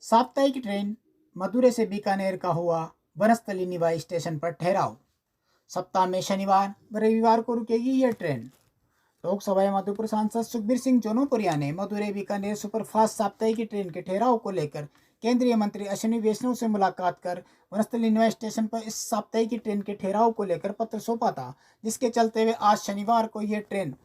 साप्ताहिक ट्रेन मदुरै से बीकानेर का हुआ वनस्थली निवाई स्टेशन पर ठहराव। सप्ताह में शनिवार व रविवार को रुकेगी यह ट्रेन। लोक सभा मधुपुर सांसद सुखबीर सिंह जोनोपुरिया ने मदुरै बीकानेर सुपरफास्ट साप्ताहिक ट्रेन के ठहराव को लेकर केंद्रीय मंत्री अश्विनी वैष्णव से मुलाकात कर वनस्थली निवाई स्टेशन पर इस साप्ताहिक ट्रेन के ठहराव को लेकर पत्र सौंपा था, जिसके चलते हुए आज शनिवार को यह ट्रेन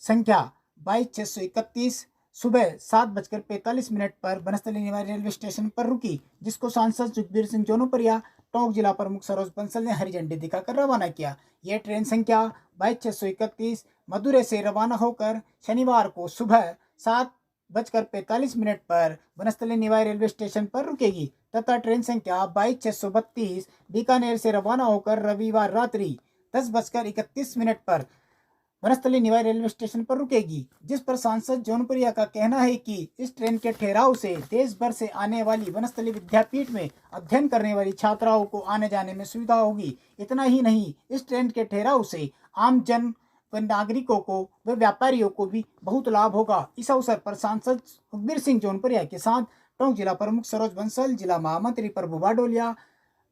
संख्या 22,631 सुबह 7:45 पर वनस्थली निवाई रेलवे स्टेशन पर रुकी, जिसको सांसद सुखबीर सिंह जोनोपुरिया, टोंक जिला प्रमुख सरोज बंसल ने हरी झंडी दिखाकर रवाना किया। यह ट्रेन संख्या 22,631 मदुरै से रवाना होकर शनिवार को सुबह 7:45 पर वनस्थली निवाई रेलवे स्टेशन पर रुकेगी तथा ट्रेन संख्या 22,632 बीकानेर से रवाना होकर रविवार रात्रि 10:31 पर वनस्थली निवाई रेलवे स्टेशन पर रुकेगी, जिस पर सांसद जोनपुरिया का कहना है कि इस ट्रेन के ठहराव से देश भर से आने वाली वनस्थली विद्यापीठ में अध्ययन करने वाली छात्राओं को आने जाने में सुविधा होगी। इतना ही नहीं, इस ट्रेन के ठहराव से आम जन व नागरिकों को व व्यापारियों को भी बहुत लाभ होगा। इस अवसर पर सांसद सुखबीर सिंह जोनपुरिया के साथ टोंक जिला प्रमुख सरोज बंसल, जिला महामंत्री प्रभु बाडोलिया,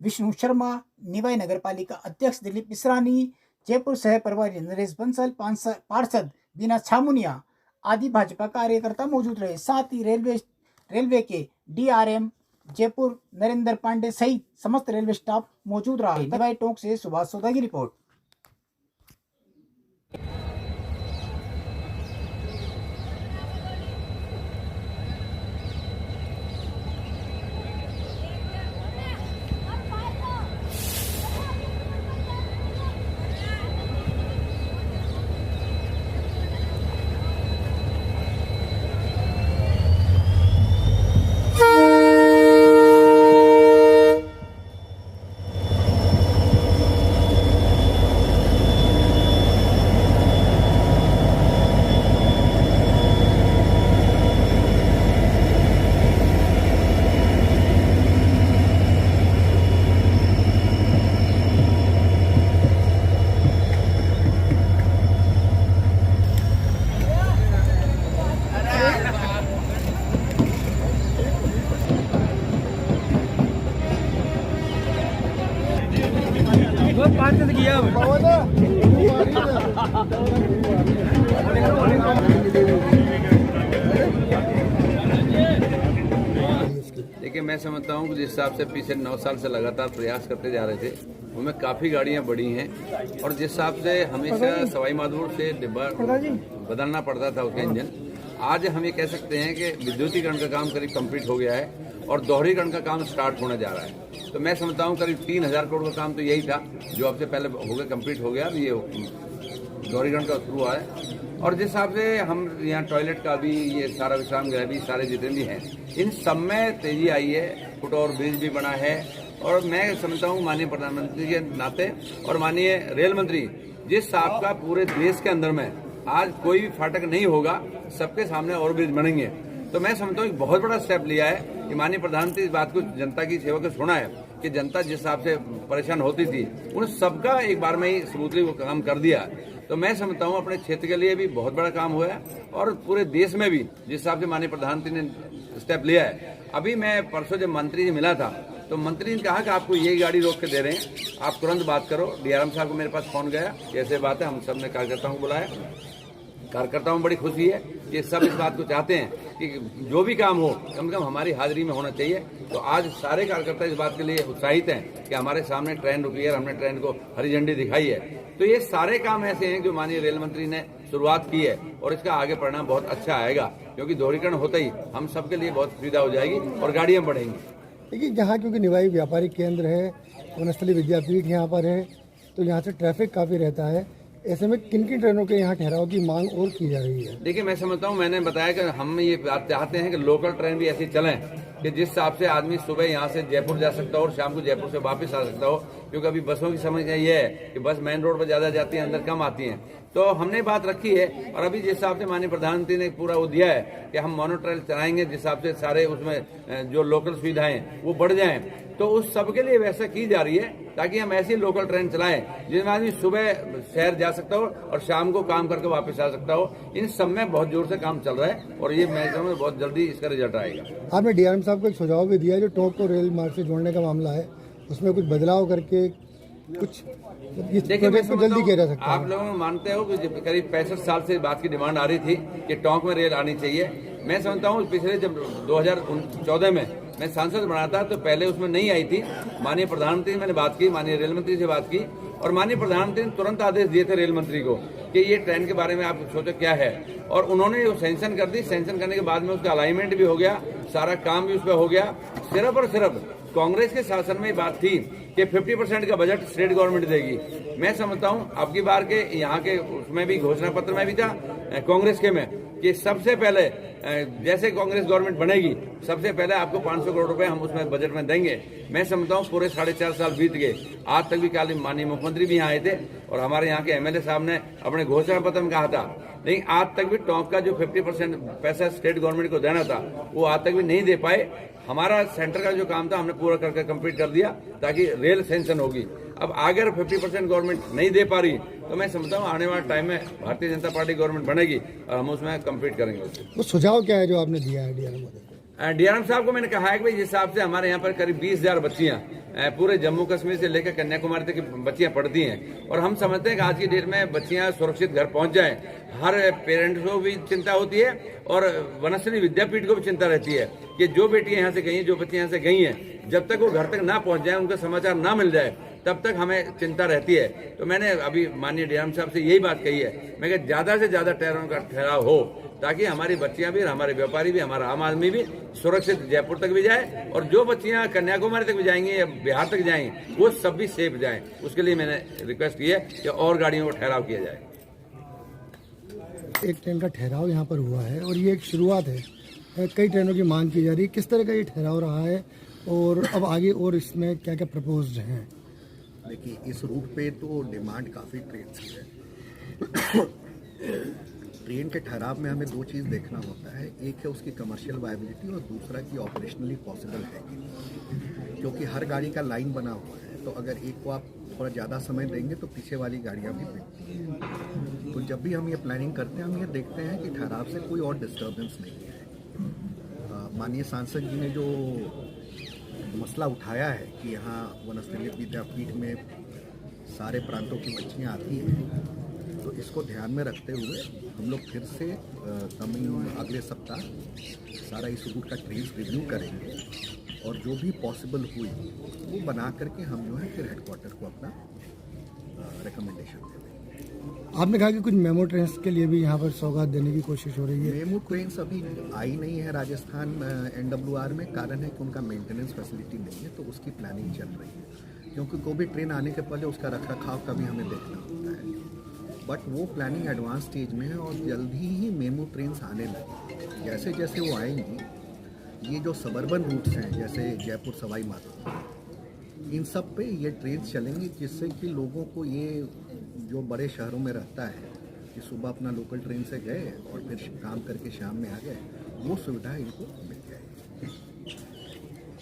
विष्णु शर्मा, निवाई नगर पालिका अध्यक्ष दिलीप मिश्रानी, जयपुर शहर प्रभारी नरेश बंसल, पार्षद बीना छामुनिया आदि भाजपा कार्यकर्ता मौजूद रहे। साथ ही रेलवे के DRM जयपुर नरेंद्र पांडे सहित समस्त रेलवे स्टाफ मौजूद रहा। निवाई टोंक से सुभाष सोदा की रिपोर्ट। देखिए, मैं समझता हूँ कि जिस हिसाब से पिछले 9 साल से लगातार प्रयास करते जा रहे थे, उनमें काफ़ी गाड़ियाँ बढ़ी हैं और जिस हिसाब से हमेशा सवाई माधोपुर से डिब्बा बदलना पड़ता था उसका इंजन, आज हम ये कह सकते हैं कि विद्युतीकरण का काम करीब कंप्लीट हो गया है और दोहरीकरण का काम स्टार्ट होने जा रहा है। तो मैं समझता हूँ करीब 3,000 करोड़ का काम तो यही था जो आपसे पहले हो गया, कंप्लीट हो गया। ये दोहरीकरण का शुरू हुआ है और जिस हिसाब से हम यहाँ टॉयलेट का भी, ये सारा विश्राम गृह भी, सारे जितने भी हैं, इन सब में तेजी आई है। फुटओवर ब्रिज भी बना है और मैं समझता हूँ माननीय प्रधानमंत्री के नाते और माननीय रेल मंत्री, जिस हिसाब का पूरे देश के अंदर में आज कोई भी फाटक नहीं होगा, सबके सामने और ब्रिज बनेंगे, तो मैं समझता हूँ एक बहुत बड़ा स्टेप लिया है कि माननीय प्रधानमंत्री इस बात को जनता की सेवा को सुना है कि जनता जिस हिसाब से परेशान होती थी उन सबका एक बार में ही स्मूथली वो काम कर दिया। तो मैं समझता हूँ अपने क्षेत्र के लिए भी बहुत बड़ा काम हुआ है और पूरे देश में भी जिस हिसाब से माननीय प्रधानमंत्री ने स्टेप लिया है। अभी मैं परसों जब मंत्री जी मिला था तो मंत्री ने कहा कि आपको यही गाड़ी रोक के दे रहे हैं, आप तुरंत बात करो। DRM साहब को मेरे पास फोन गया, कैसे बात है, हम सब ने कार्यकर्ताओं को बुलाया। कार्यकर्ताओं में बड़ी खुशी है कि सब इस बात को चाहते हैं कि जो भी काम हो कम से कम हमारी हाजिरी में होना चाहिए। तो आज सारे कार्यकर्ता इस बात के लिए उत्साहित हैं कि हमारे सामने ट्रेन रुकी है, हमने ट्रेन को हरी झंडी दिखाई है। तो ये सारे काम ऐसे हैं जो माननीय रेल मंत्री ने शुरुआत की है और इसका आगे परिणाम बहुत अच्छा आएगा, क्योंकि दोहरीकरण होते ही हम सबके लिए बहुत सुविधा हो जाएगी और गाड़ियाँ बढ़ेंगी। देखिए, जहाँ क्योंकि निवाई व्यापारिक केंद्र है, वनस्थली विद्यापीठ यहाँ पर है, तो यहाँ से ट्रैफिक काफ़ी रहता है। ऐसे में किन किन ट्रेनों के यहाँ ठहराव की मांग और की जा रही है? देखिए, मैं समझता हूँ, मैंने बताया कि हम ये बात चाहते हैं कि लोकल ट्रेन भी ऐसी चलें कि जिस हिसाब से आदमी सुबह यहाँ से जयपुर जा सकता हो और शाम को जयपुर से वापस आ सकता हो, क्योंकि अभी बसों की समस्या ये है कि बस मेन रोड पर ज्यादा जाती है, अंदर कम आती हैं। तो हमने बात रखी है और अभी जिस हिसाब से माननीय प्रधानमंत्री ने पूरा वो दिया है कि हम मोनो ट्रेन चलाएंगे, जिस हिसाब से सारे उसमें जो लोकल सुविधाएं वो बढ़ जाएं, तो उस सब के लिए वैसा की जा रही है ताकि हम ऐसी लोकल ट्रेन चलाएं जिसमें आदमी सुबह शहर जा सकता हो और शाम को काम करके वापस आ सकता हो। इन सब में बहुत जोर से काम चल रहा है और ये मैं समझ बहुत जल्दी इसका रिजल्ट आएगा। आपने डीआरएम साहब को एक सुझाव भी दिया, जो टोंक को रेल मार्ग से जोड़ने का मामला है उसमें कुछ बदलाव करके कुछ इस प्रोजेक्ट को जल्दी किया जा सकता है। आप लोगों मानते हो कि करीब 65 साल से बात की डिमांड आ रही थी कि टोंक में रेल आनी चाहिए। मैं समझता हूँ पिछले जब 2014 में मैं सांसद बना था तो पहले उसमें नहीं आई थी। माननीय प्रधानमंत्री से मैंने बात की, माननीय रेल मंत्री से बात की और माननीय प्रधानमंत्री ने तुरंत आदेश दिए थे रेल मंत्री को कि ये ट्रेन के बारे में आप सोचो क्या है, और उन्होंने वो सैंक्शन कर दी। सैंक्शन करने के बाद में उसका अलाइनमेंट भी हो गया, सारा काम भी उस पर हो गया। सिर्फ और सिर्फ कांग्रेस के शासन में बात थी कि 50% का बजट स्टेट गवर्नमेंट देगी। मैं समझता हूं अब की बार के यहाँ के उसमें भी घोषणा पत्र में भी था कांग्रेस के में कि सबसे पहले जैसे कांग्रेस गवर्नमेंट बनेगी सबसे पहले आपको 500 करोड़ रुपए हम उसमें बजट में देंगे। मैं समझता हूँ पूरे 4.5 साल बीत गए, आज तक भी काली माननीय मुख्यमंत्री भी यहाँ आए थे और हमारे यहाँ के एमएलए साहब ने अपने घोषणा पत्र में कहा था, लेकिन आज तक भी टोंक का जो 50% पैसा स्टेट गवर्नमेंट को देना था वो आज तक भी नहीं दे पाए। हमारा सेंटर का जो काम था हमने पूरा करके कंप्लीट कर दिया ताकि रेल सैंक्शन होगी। अब अगर 50% गवर्नमेंट नहीं दे पा रही तो मैं समझता हूँ आने वाले टाइम में भारतीय जनता पार्टी गवर्नमेंट बनेगी और हम उसमें कंप्लीट करेंगे। वो सुझाव क्या है जो आपने दिया है डीआरएम साहब को? मैंने कहा है कि जिस हिसाब से हमारे यहाँ पर करीब 20,000 बच्चियां पूरे जम्मू कश्मीर से लेकर कन्याकुमारी तक की बच्चियां पढ़ती हैं और हम समझते हैं कि आज की डेट में बच्चियां सुरक्षित घर पहुंच जाएं। हर पेरेंट्स को भी चिंता होती है और वनस्थली विद्यापीठ को भी चिंता रहती है कि जो बेटियां यहाँ से गई हैं, जो बच्चियां यहाँ से गई हैं, जब तक वो घर तक ना पहुंच जाए, उनका समाचार ना मिल जाए, तब तक हमें चिंता रहती है। तो मैंने अभी माननीय डीआरएम साहब से यही बात कही है, मैं कि ज्यादा से ज्यादा ट्रेनों का ठहराव हो ताकि हमारी बच्चियां भी, हमारे व्यापारी भी, हमारा आम आदमी भी सुरक्षित जयपुर तक भी जाए और जो बच्चियां कन्याकुमारी तक भी जाएंगी या बिहार तक जाएंगी वो सब भी सेफ जाएं। उसके लिए मैंने रिक्वेस्ट की है कि और गाड़ियों को ठहराव किया जाए। एक ट्रेन का ठहराव यहाँ पर हुआ है और ये एक शुरुआत है, कई ट्रेनों की मांग की जा रही है। किस तरह का ये ठहराव रहा है और अब आगे और इसमें क्या क्या प्रपोज्ड हैं? देखिए, इस रूट पे तो डिमांड काफ़ी ट्रेन की है। ट्रेन के ठहराव में हमें दो चीज़ देखना होता है, एक है उसकी कमर्शियल वायबिलिटी और दूसरा कि ऑपरेशनली पॉसिबल है कि नहीं, क्योंकि हर गाड़ी का लाइन बना हुआ है। तो अगर एक को आप थोड़ा ज़्यादा समय देंगे तो पीछे वाली गाड़ियाँ भी बिकती हैं। तो जब भी हम ये प्लानिंग करते हैं हम ये देखते हैं कि ठहराव से कोई और डिस्टर्बेंस नहीं है। माननीय सांसद जी ने जो मसला उठाया है कि यहाँ वनस्थली विद्यापीठ में सारे प्रांतों की बच्चियाँ आती हैं, तो इसको ध्यान में रखते हुए हम लोग फिर से अगले सप्ताह सारा इस रूट का ट्रेन रिव्यू करेंगे और जो भी पॉसिबल हुई वो बना करके हम जो है फिर हेडक्वार्टर को अपना रिकमेंडेशन देंगे। आपने कहा कि कुछ मेमो ट्रेन के लिए भी यहाँ पर सौगात देने की कोशिश हो रही है। मेमो ट्रेन अभी आई नहीं है राजस्थान NWR में, कारण है कि उनका मेंटेनेंस फैसिलिटी नहीं है, तो उसकी प्लानिंग चल रही है, क्योंकि कोई भी ट्रेन आने के पहले उसका रखरखाव का भी हमें देखना होता है। बट वो प्लानिंग एडवांस स्टेज में है और जल्दी ही मेमो ट्रेन आने लगी। जैसे जैसे वो आएंगी, ये जो सबर्बन रूट्स हैं जैसे जयपुर सवाई माधोपुर, इन सब पे ये ट्रेन चलेंगी, जिससे कि लोगों को ये जो बड़े शहरों में रहता है कि सुबह अपना लोकल ट्रेन से गए और फिर काम करके शाम में आ गए, वो सुविधा इनको मिल जाएगी।